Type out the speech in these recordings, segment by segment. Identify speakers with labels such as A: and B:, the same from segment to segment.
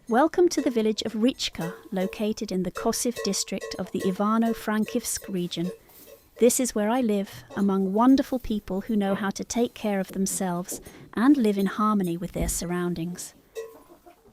A: Welcome to the village of Richka, located in the Kosiv district of the Ivano-Frankivsk region. This is where I live, among wonderful people who know how to take care of themselves and live in harmony with their surroundings.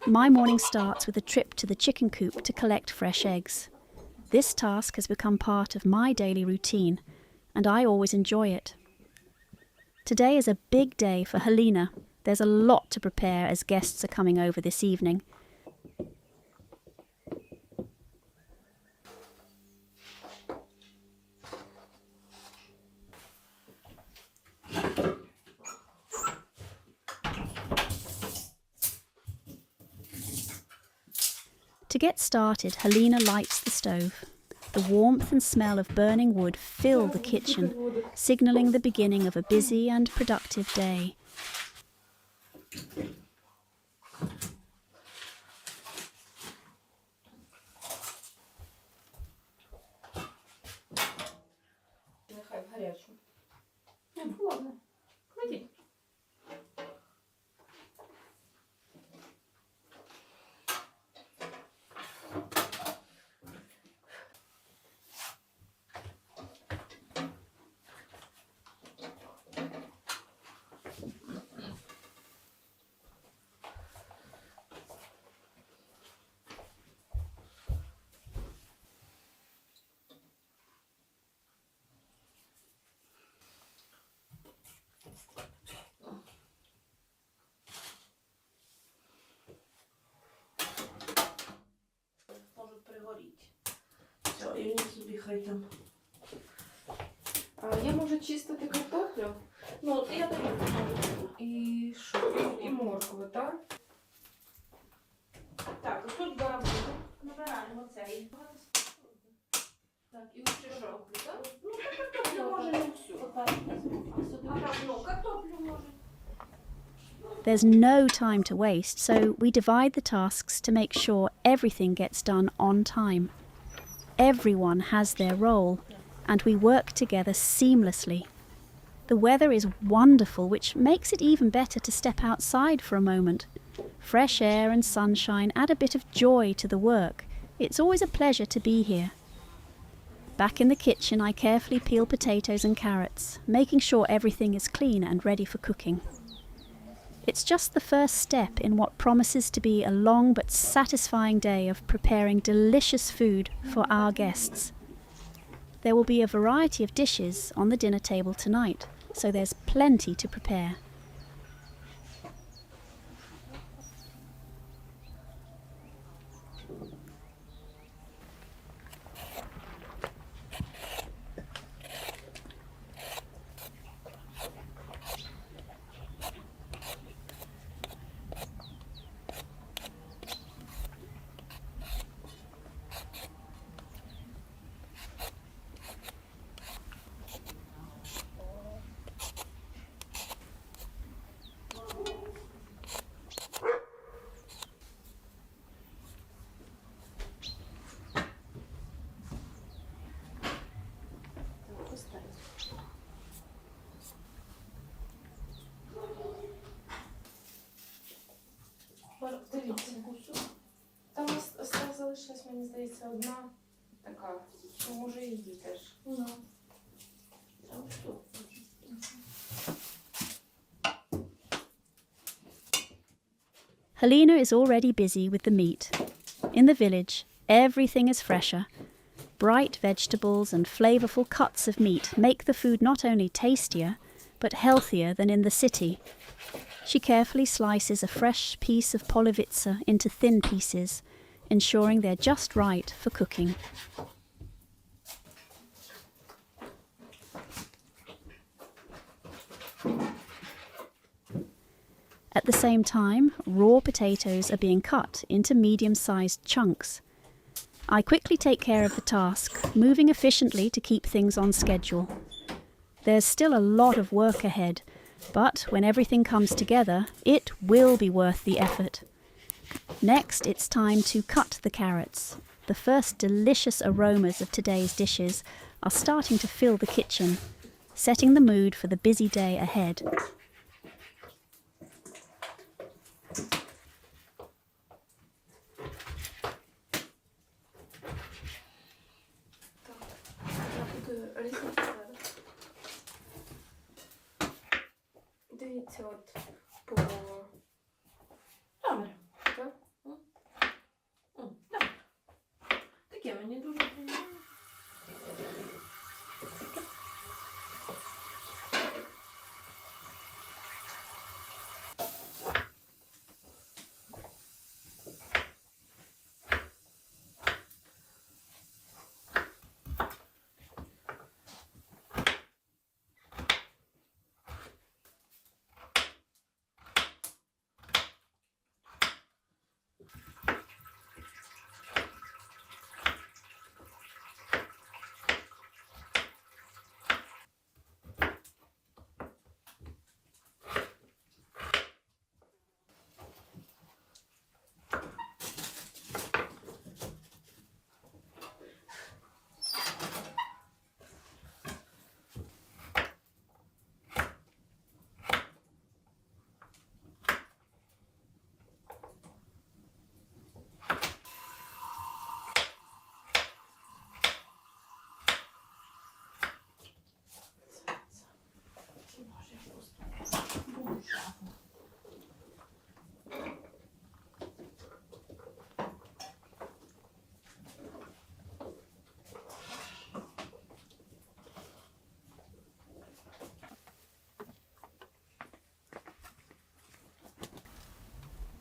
A: My morning starts with a trip to the chicken coop to collect fresh eggs. This task has become part of my daily routine, and I always enjoy it. Today is a big day for Helena. There's a lot to prepare as guests are coming over this evening. To get started, Helena lights the stove. The warmth and smell of burning wood fill the kitchen, signalling the beginning of a busy and productive day.
B: Все, і він собі хай там. А я можу чистити картоплю? Ну, я так можу. І що? І моркву, так? Так, тут барабан. Набираємо цей. Так, і ущешок, так? Ну, картоплю може не всю. Отак. Ну, картоплю може.
A: There's no time to waste, so we divide the tasks to make sure everything gets done on time. Everyone has their role, and we work together seamlessly. The weather is wonderful, which makes it even better to step outside for a moment. Fresh air and sunshine add a bit of joy to the work. It's always a pleasure to be here. Back in the kitchen, I carefully peel potatoes and carrots, making sure everything is clean and ready for cooking. It's just the first step in what promises to be a long but satisfying day of preparing delicious food for our guests. There will be a variety of dishes on the dinner table tonight, so there's plenty to prepare.
B: Дивіться, там залишилась, мені здається, одна така, що може її теж.
A: Helena is already busy with the meat. In the village, everything is fresher. Bright vegetables and flavourful cuts of meat make the food not only tastier, but healthier than in the city. She carefully slices a fresh piece of polivitsa into thin pieces, ensuring they're just right for cooking. At the same time, raw potatoes are being cut into medium-sized chunks. I quickly take care of the task, moving efficiently to keep things on schedule. There's still a lot of work ahead, but when everything comes together, it will be worth the effort. Next, it's time to cut the carrots. The first delicious aromas of today's dishes are starting to fill the kitchen, setting the mood for the busy day ahead.
B: Дивіться, от по... Добре. Так? Добре. Таке мені дуже приємно.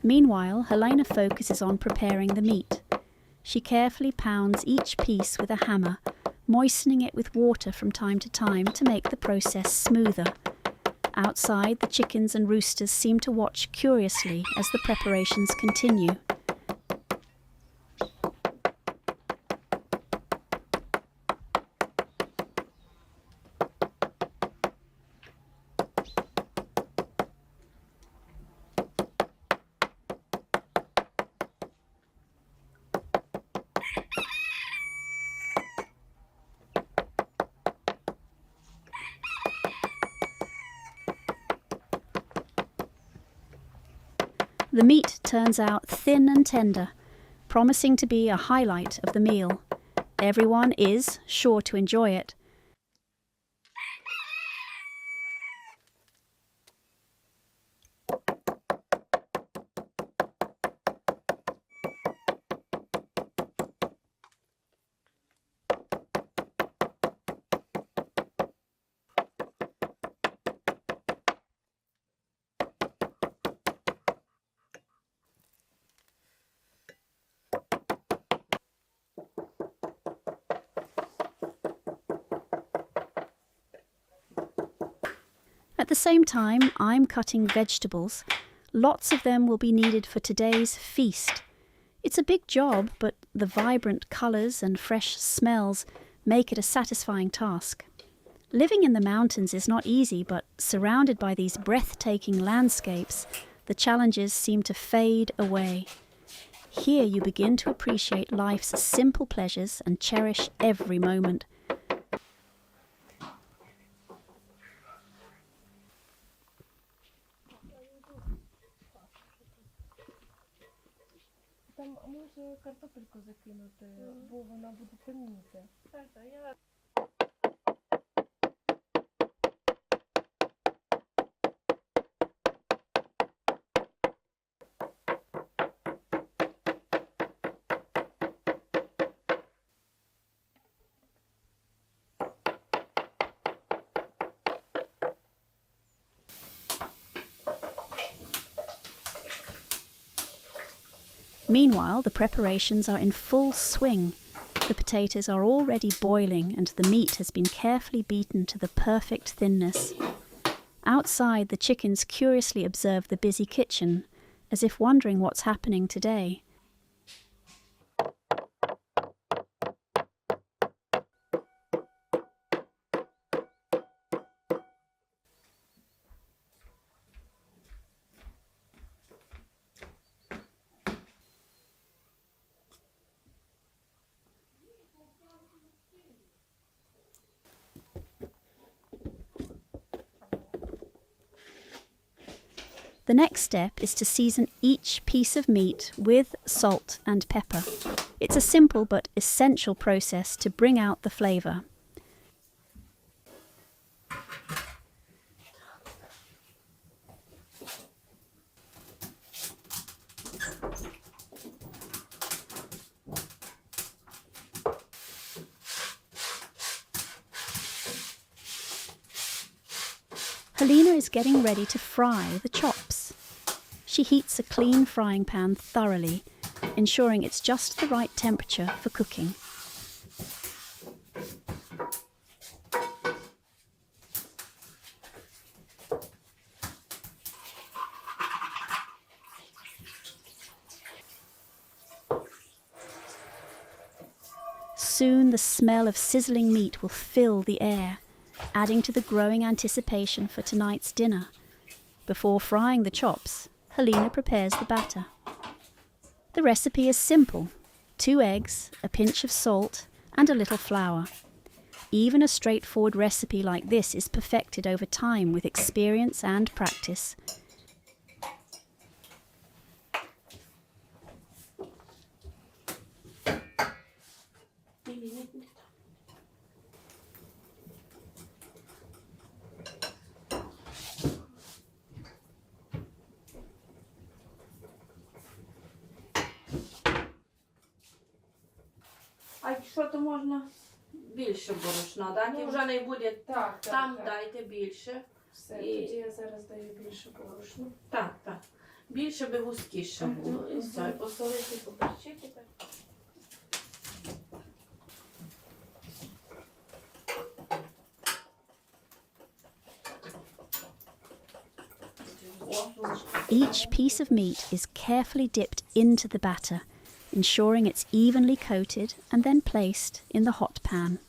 A: Meanwhile, Helena focuses on preparing the meat. She carefully pounds each piece with a hammer, moistening it with water from time to make the process smoother. Outside, the chickens and roosters seem to watch curiously as the preparations continue. The meat turns out thin and tender, promising to be a highlight of the meal. Everyone is sure to enjoy it. At the same time, I'm cutting vegetables. Lots of them will be needed for today's feast. It's a big job, but the vibrant colours and fresh smells make it a satisfying task. Living in the mountains is not easy, but surrounded by these breathtaking landscapes, the challenges seem to fade away. Here you begin to appreciate life's simple pleasures and cherish every moment.
B: Там може картопельку закинути, бо вона буде темніти. Так, я...
A: Meanwhile, the preparations are in full swing. The potatoes are already boiling and the meat has been carefully beaten to the perfect thinness. Outside, the chickens curiously observe the busy kitchen, as if wondering what's happening today. The next step is to season each piece of meat with salt and pepper. It's a simple but essential process to bring out the flavour. Helena is getting ready to fry the chops. She heats a clean frying pan thoroughly, ensuring it's just the right temperature for cooking. Soon the smell of sizzling meat will fill the air, adding to the growing anticipation for tonight's dinner. Before frying the chops, Helena prepares the batter. The recipe is simple: 2 eggs, a pinch of salt, and a little flour. Even a straightforward recipe like this is perfected over time with experience and practice.
B: А що то можна більше борошна дати? Вже не буде там, дайте більше.
C: Все, тоді я зараз даю більше борошна.
B: Так. Більше би густіше було. І все, посолити, поперчити.
A: Each piece of meat is carefully dipped into the batter, ensuring it's evenly coated and then placed in the hot pan.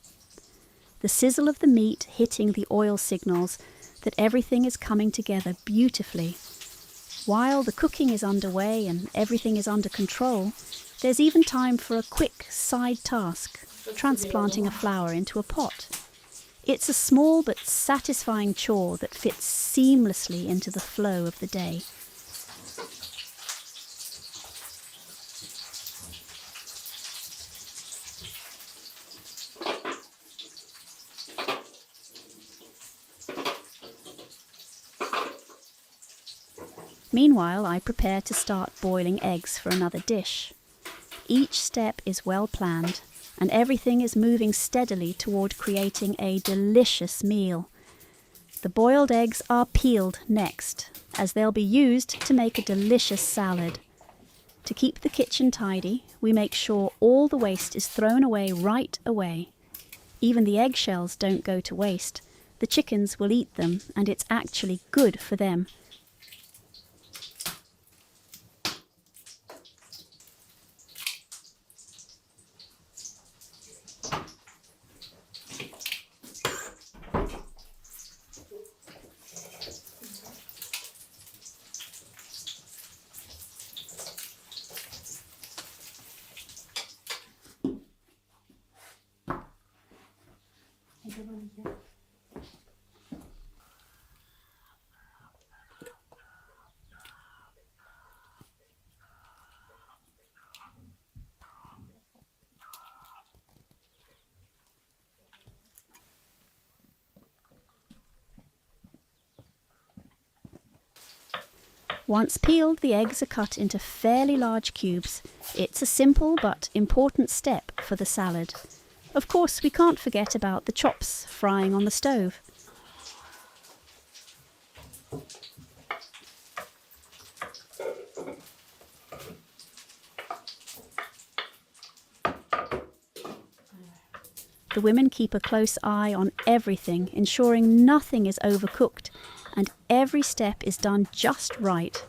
A: The sizzle of the meat hitting the oil signals that everything is coming together beautifully. While the cooking is underway and everything is under control, there's even time for a quick side task, transplanting a flower into a pot. It's a small but satisfying chore that fits seamlessly into the flow of the day. Meanwhile, I prepare to start boiling eggs for another dish. Each step is well planned, and everything is moving steadily toward creating a delicious meal. The boiled eggs are peeled next, as they'll be used to make a delicious salad. To keep the kitchen tidy, we make sure all the waste is thrown away right away. Even the eggshells don't go to waste. The chickens will eat them, and it's actually good for them. Once peeled, the eggs are cut into fairly large cubes. It's a simple but important step for the salad. Of course, we can't forget about the chops frying on the stove. The women keep a close eye on everything, ensuring nothing is overcooked and every step is done just right.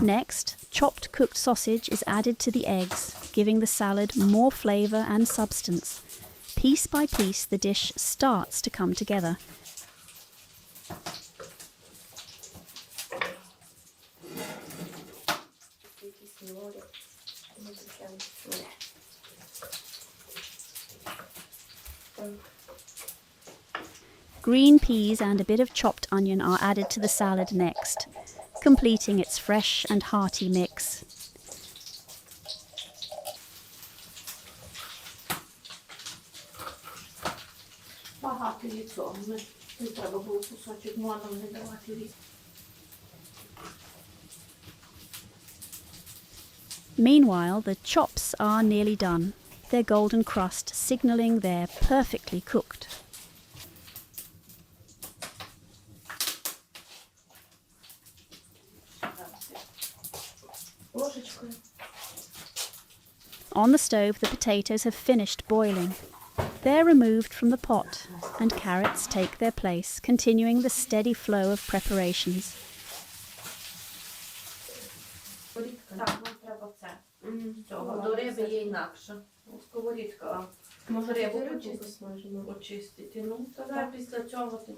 A: Next, chopped cooked sausage is added to the eggs, giving the salad more flavour and substance. Piece by piece, the dish starts to come together. Green peas and a bit of chopped onion are added to the salad next. completing its fresh and hearty mix.
B: Багато яйцо. Не треба було кусочок, можна не давати різ.
A: Meanwhile, the chops are nearly done, their golden crust signalling they're perfectly cooked.
B: Ложечкою.
A: On the stove, the potatoes have finished boiling. They're removed from the pot, and carrots take their place, continuing the steady flow of preparations.
B: Так, нам треба це. Цього. До риби є інакше. Сковорідка. Може рибу почистити. Ну, тоді після цього ти...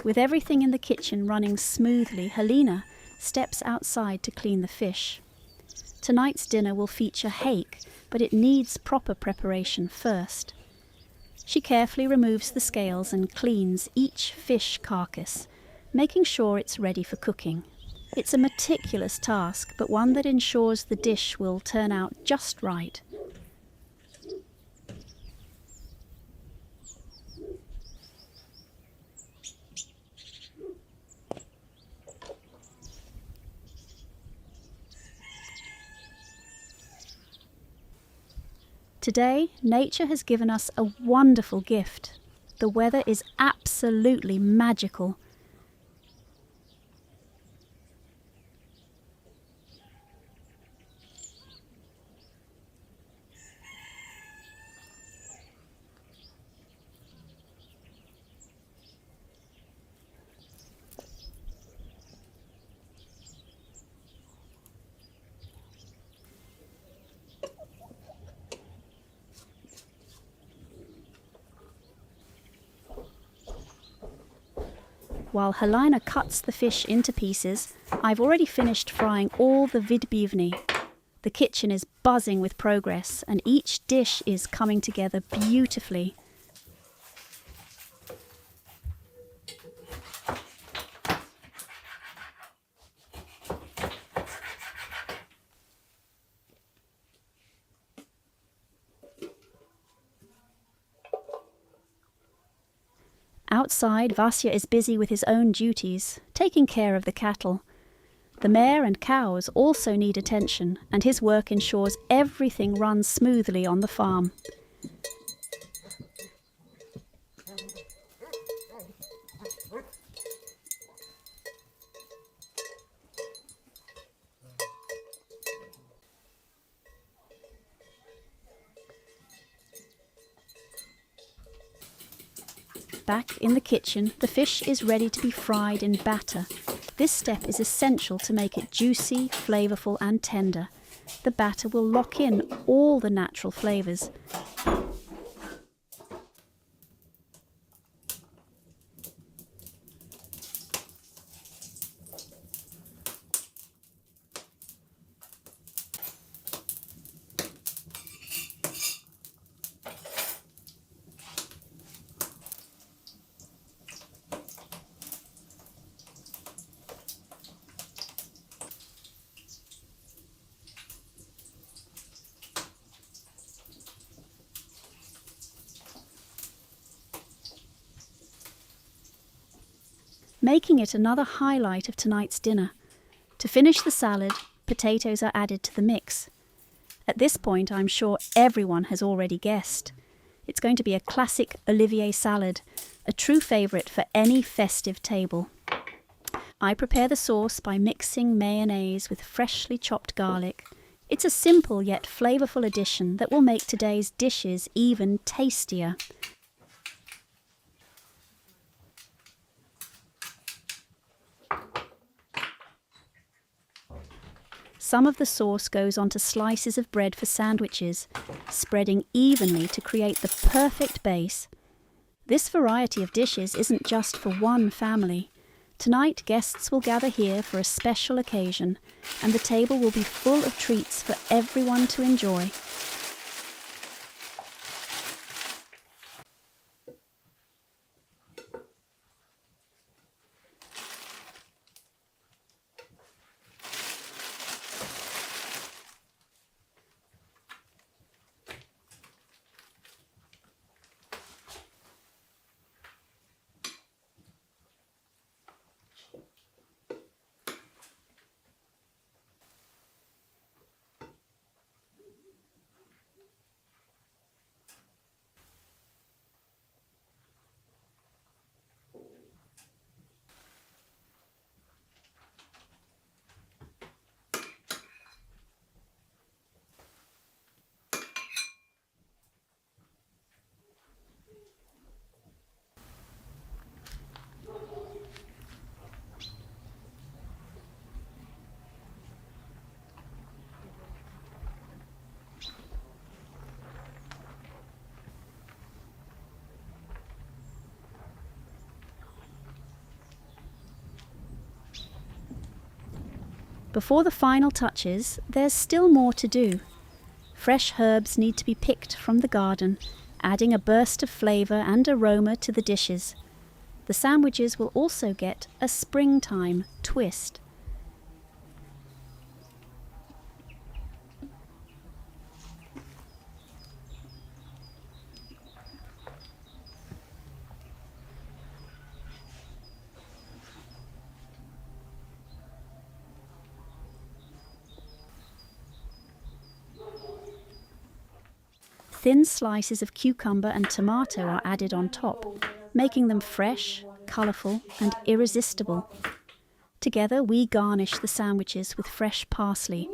A: With everything in the kitchen running smoothly, Helena steps outside to clean the fish. Tonight's dinner will feature hake, but it needs proper preparation first. She carefully removes the scales and cleans each fish carcass, making sure it's ready for cooking. It's a meticulous task, but one that ensures the dish will turn out just right. Today, nature has given us a wonderful gift. The weather is absolutely magical. While Helena cuts the fish into pieces, I've already finished frying all the vidbivny. The kitchen is buzzing with progress, and each dish is coming together beautifully. Outside, Vasya is busy with his own duties, taking care of the cattle. The mare and cows also need attention, and his work ensures everything runs smoothly on the farm. Back in the kitchen, the fish is ready to be fried in batter. This step is essential to make it juicy, flavourful and tender. The batter will lock in all the natural flavours. Making it another highlight of tonight's dinner. To finish the salad, potatoes are added to the mix. At this point, I'm sure everyone has already guessed. It's going to be a classic Olivier salad, a true favourite for any festive table. I prepare the sauce by mixing mayonnaise with freshly chopped garlic. It's a simple yet flavourful addition that will make today's dishes even tastier. Some of the sauce goes onto slices of bread for sandwiches, spreading evenly to create the perfect base. This variety of dishes isn't just for one family. Tonight, guests will gather here for a special occasion, and the table will be full of treats for everyone to enjoy. Before the final touches, there's still more to do. Fresh herbs need to be picked from the garden, adding a burst of flavour and aroma to the dishes. The sandwiches will also get a springtime twist. Thin slices of cucumber and tomato are added on top, making them fresh, colourful and irresistible. Together we garnish the sandwiches with fresh parsley.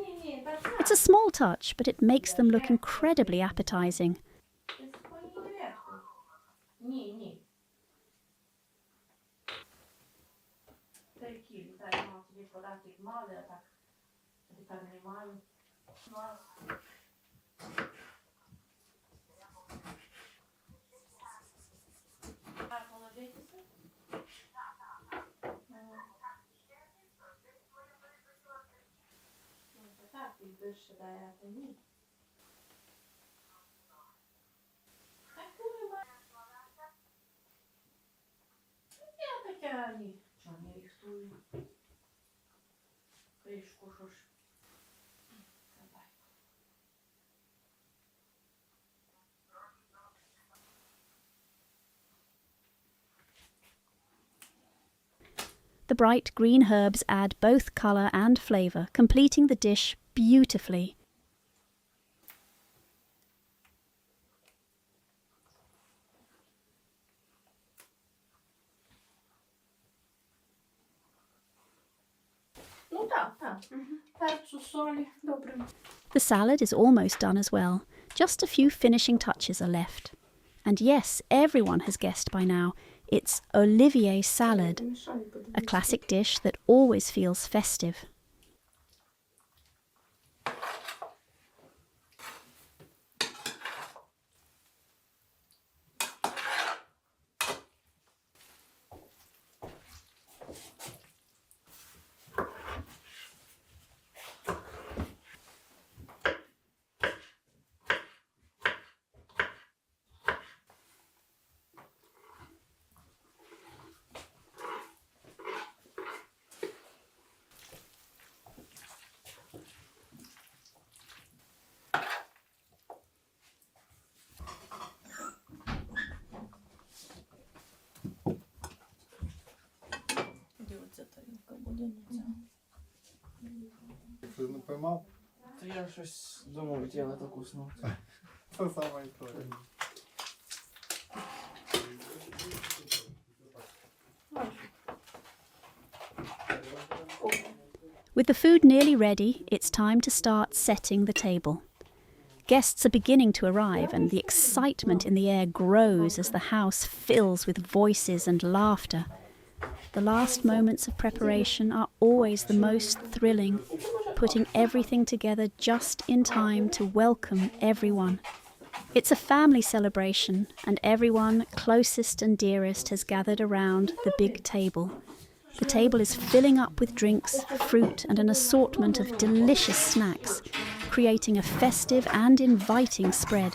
A: It's a small touch, but it makes them look incredibly appetising. The bright green herbs add both colour and flavour, completing the dish beautifully. The salad is almost done as well. Just a few finishing touches are left. And yes, everyone has guessed by now, it's Olivier salad, a classic dish that always feels festive.
D: Ти не поймав?
E: Та я щось думав, хотіла таку куснути.
D: Це сама історія.
A: With the food nearly ready, it's time to start setting the table. Guests are beginning to arrive and the excitement in the air grows as the house fills with voices and laughter. The last moments of preparation are always the most thrilling, putting everything together just in time to welcome everyone. It's a family celebration and everyone closest and dearest has gathered around the big table. The table is filling up with drinks, fruit and an assortment of delicious snacks, creating a festive and inviting spread.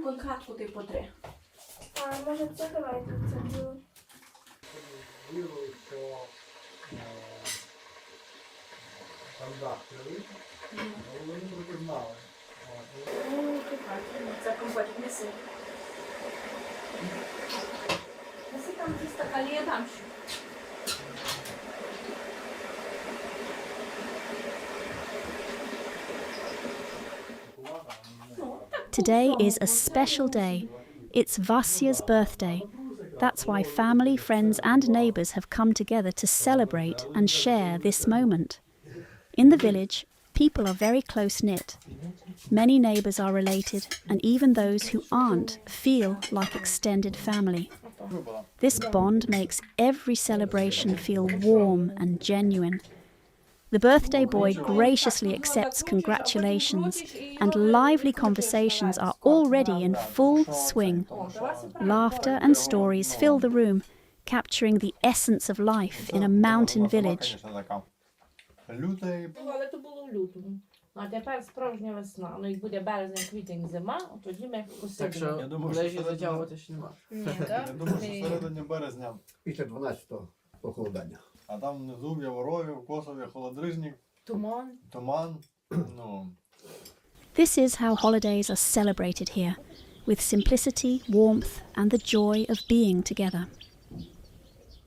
B: Конкретку ти потри.
C: А може це давайте це діло.
D: Вірую, що стандарт, але вони трохи знали.
C: Це компотик неси.
B: Неси там тіста калія дам ще.
A: Today is a special day. It's Vasya's birthday. That's why family, friends and neighbours have come together to celebrate and share this moment. In the village, People are very close-knit. Many neighbours are related, and even those who aren't feel like extended family. This bond makes every celebration feel warm and genuine. The birthday boy graciously accepts congratulations, and lively conversations are already in full swing. Laughter and stories fill the room, capturing the essence of life in a mountain village.
B: Але то було в лютому. А тепер справжня весна. Ну і буде березень, квітень, зима, от тоді ми
E: Так
B: посидимо.
E: що лежі затягувати ще нема.
D: Я думаю, що середині березня,
F: Після 12-го похолодання.
D: а там внизу в Яворові, в Косові холодрижник,
B: Туман.
D: туман. Ну,
A: This is how holidays are celebrated here, with simplicity, warmth, and the joy of being together.